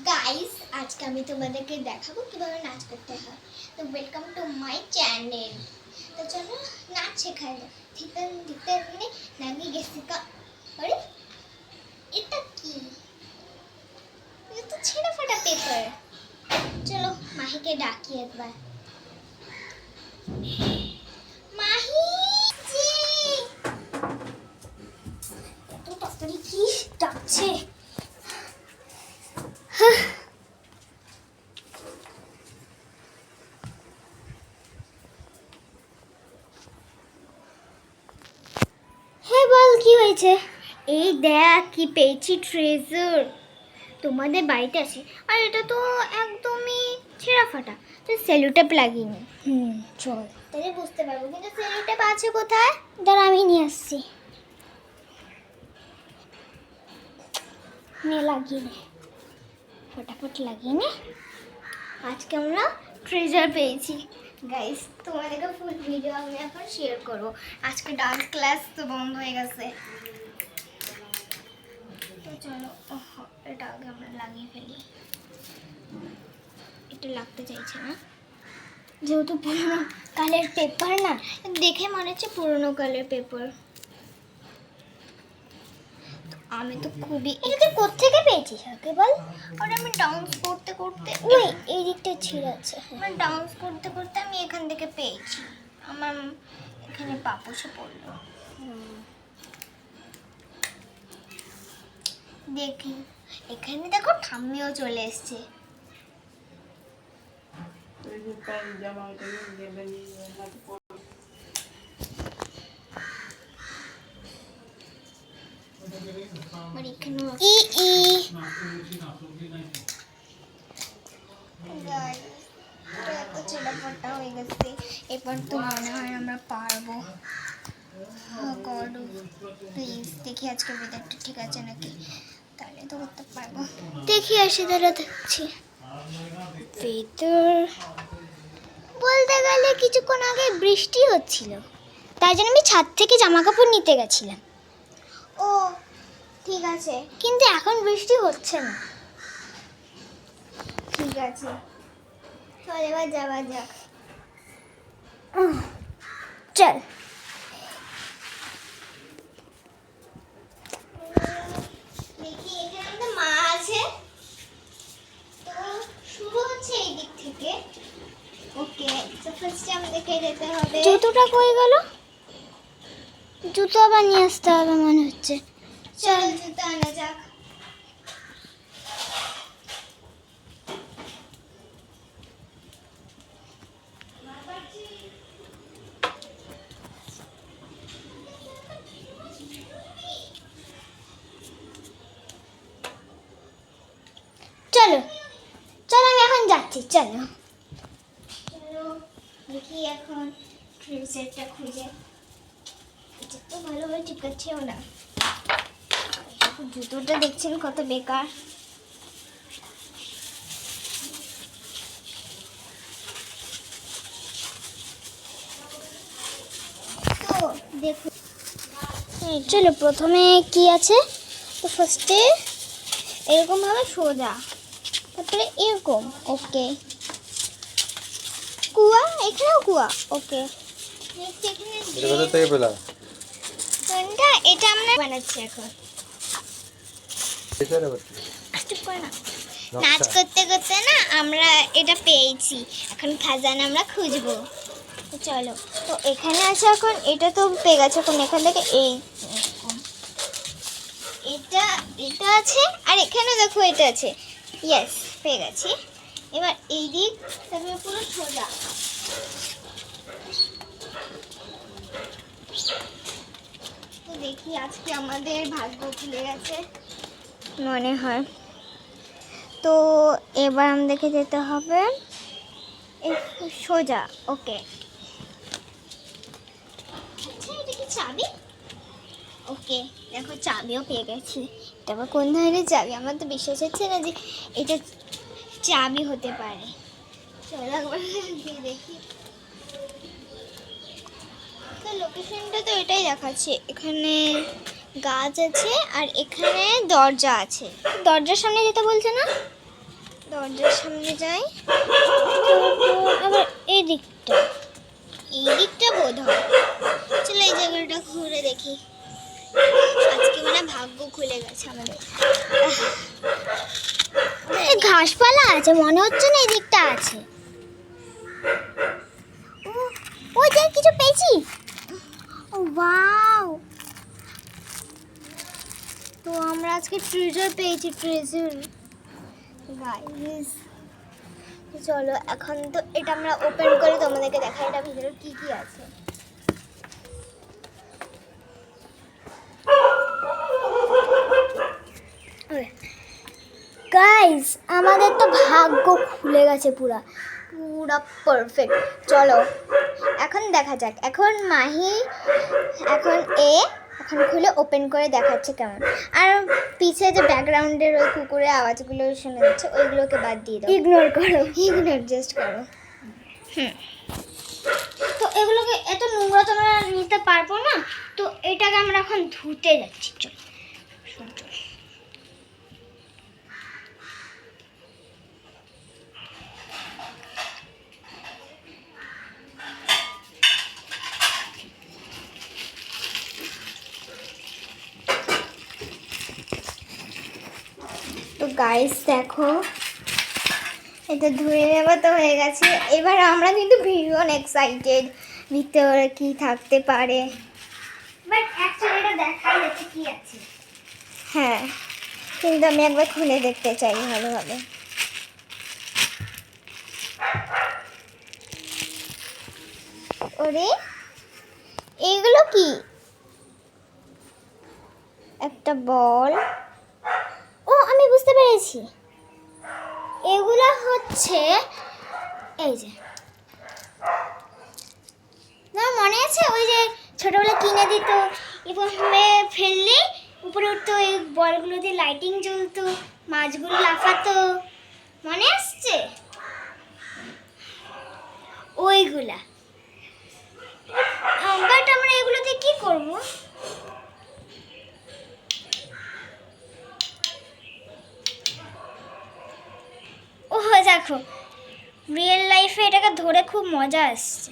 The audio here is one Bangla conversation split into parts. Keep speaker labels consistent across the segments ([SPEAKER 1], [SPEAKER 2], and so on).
[SPEAKER 1] গাইস আজকে আমি তোমাদেরকে দেখাবো কিভাবে নাচ করতে হয়। তো ওয়েলকাম টু মাই চ্যানেল। তো চলো নাচ শেখাই। দিতেন দিতেন নাগি গেসিকা। আরে এটা কি? এটা তো ছেঁড়া ফাটা পেপার। চলো মাহিকে ডাকি একবার। মাহি জি, এত তাড়াতাড়ি কি ডাকছে? বল কি হয়েছে? এই দেখ কি পেয়েছি ট্রেজার। তোমাদের বাড়িতে আসে আর এটা তো একদমই ছেঁড়া ফাটা। তো সেলুটেপ লাগিনি। চল তাহলে বুঝতে পারবো, কিন্তু সেলুটেপ আছে কোথায়? দাঁড়া আমি নিয়ে আসছি। নে লাগিয়ে নে, ফটাফট লাগিয়ে নে। আজকে আমরা ট্রেজার পেয়েছি গাইস। তোমাদেরকে ফুল ভিডিও আমি এখন শেয়ার করবো। আজকে ডান্স ক্লাস তো বন্ধ হয়ে গেছে। তো চলো এটা আগে আমরা লাগিয়ে ফেলি। এটা লাগতে চাইছে না, যেহেতু পুরোনো কালের পেপার না, দেখে মনে হচ্ছে পুরোনো কালের পেপার। আমি তো খুবই, এটা কোত্থেকে পেয়েছিস আগে বল? আর আমি ডান্স করতে করতে, ওই এই দিকটা ছিল আছে, আমার ডান্স করতে করতে আমি এখান থেকে পেয়েছি। আমার এখানে পাপোশে পড়লো। দেখি এখানে দেখো ঠাম্মিও চলে এসছে। এবার তো মনে হয় আমরা পারবো। প্লিজ দেখি আজকে ওয়েদারটা ঠিক আছে নাকি, তাহলে তো করতে পারবো। দেখি আসি, দাঁড়া দেখছি। ওয়েদার বলতে গেলে কিছুক্ষণ আগে বৃষ্টি হচ্ছিল, তাই জন্য আমি ছাদ থেকে জামা কাপড় নিতে গেছিলাম। ও ঠিক আছে, কিন্তু এখন বৃষ্টি হচ্ছে না। ঠিক আছে চল এবার যাওয়া যাক। চল দেখি, এখানে তো মা আছে। তো শুরু হচ্ছে এই দিক থেকে। ওকে, তো ফার্স্টে আমাদেরকে যেতে হবে। জুতোটা কই গেল? জুতো আবার নিয়ে আসতে হবে মনে হচ্ছে। চল জুতো আনা যাক। চলো চলো আমি এখন যাচ্ছি। চলো চলো দেখি এখন ট্রেজারটা খুঁজে। এটা তো ভালোভাবে চিপকাচ্ছেও না। জুতোটা দেখছেন কত বেকার। তো দেখুন, চলো প্রথমে কি আছে। তো ফার্স্টে এরকমভাবে সোজা, তারপরে এরকম। ওকে, কুয়া, এখানেও কুয়া। ওকে, এটা আমরা বানাচ্ছি এখন। নাচ করতে করতে না আমরা এটা পেয়েছি, এখন খাজানা আমরা খুঁজবো। তো চলো, তো এখানে আছে এখন, এটা তো পেয়ে গেছে। এখন এখান থেকে এই এটা এটা আছে, আর এখানে দেখো এটা আছে। ইয়েস, পেয়ে গেছি। এবার এই দিক তারপরে পুরো সোজা। তো দেখি আজকে আমাদের ভাগ্য খুলে গেছে মনে হয়। তো এবার আমাদেরকে যেতে হবে সোজা। ওকে, আচ্ছা এটা কি চাবি? ওকে, দেখো চাবিও পেয়ে গেছি। তারপর কোন ধরনের চাবি? আমার তো বিশ্বাস হচ্ছে না যে এটা চাবি হতে পারে। চলো একবার দেখি। তো লোকেশনটা তো এটাই দেখাচ্ছে। এখানে গাছ আছে আর এখানে দরজা আছে। দরজার সামনে যেতে বলছে না? দরজার সামনে যাই, আবার এই দিকটা বোধ হয়। চলো এই জায়গাটা ঘুরে দেখি। আজকে মানে ভাগ্য খুলে গেছে আমাদের। ঘাসপালা আছে মনে হচ্ছে না, এই দিকটা আছে। ওই যে কিছু পেয়েছি। ওয়াও, তো আমরা আজকে ট্রেজার পেয়েছি, ট্রেজার গাইস। চলো এখন তো এটা আমরা ওপেন করে তোমাদেরকে দেখাই এটা ভিতরে কি কি আছে। গাইস আমাদের তো ভাগ্য খুলে গেছে পুরা পারফেক্ট। চলো এখন দেখা যাক। এখন মাহি এখন খুলে ওপেন করে দেখাচ্ছে কেমন। আর পিছে যে ব্যাকগ্রাউন্ডের ওই কুকুরের আওয়াজগুলো শোনা যাচ্ছে ওইগুলোকে বাদ দিয়ে দাও, ইগনোর জাস্ট করো। তো এগুলোকে এত নোংরা তোমরা নিতে পারবো না, তো এটাকে আমরা এখন ধুতে যাচ্ছি। চল তো গাইস দেখো এটা ধুয়ে নেওয়া তো হয়ে গেছে। এবার আমরা কিন্তু ভীষণ এক্সাইটেড ভিতরে কি থাকতে পারে, বাট অ্যাকচুয়ালি এটা দেখাই যাচ্ছে কি আছে। হ্যাঁ, কিন্তু আমি একবার খুলে দেখতে চাই ভালোভাবে। ওরে এইগুলো কি? একটা বল। ও আমি বুঝতে পেরেছি, এগুলো হচ্ছে এই যে, না মনে আছে ওই যে ছোটবেলা কিনে দিত, এভাবে ফেললে উপরে উঠতো, এই বলগুলো দিয়ে লাইটিং জ্বলতো, মাছগুলো লাফাতো, মনে আসছে ওইগুলা। বাট আমরা এগুলো দিয়ে কি করবো? ও দেখো রিয়েল লাইফে এটাকে ধরে খুব মজা আসছে।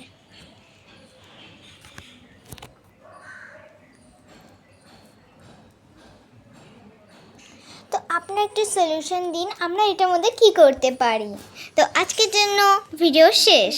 [SPEAKER 1] তো আপনার একটু সলিউশন দিন আমরা এটার মধ্যে কি করতে পারি। তো আজকের জন্য ভিডিও শেষ।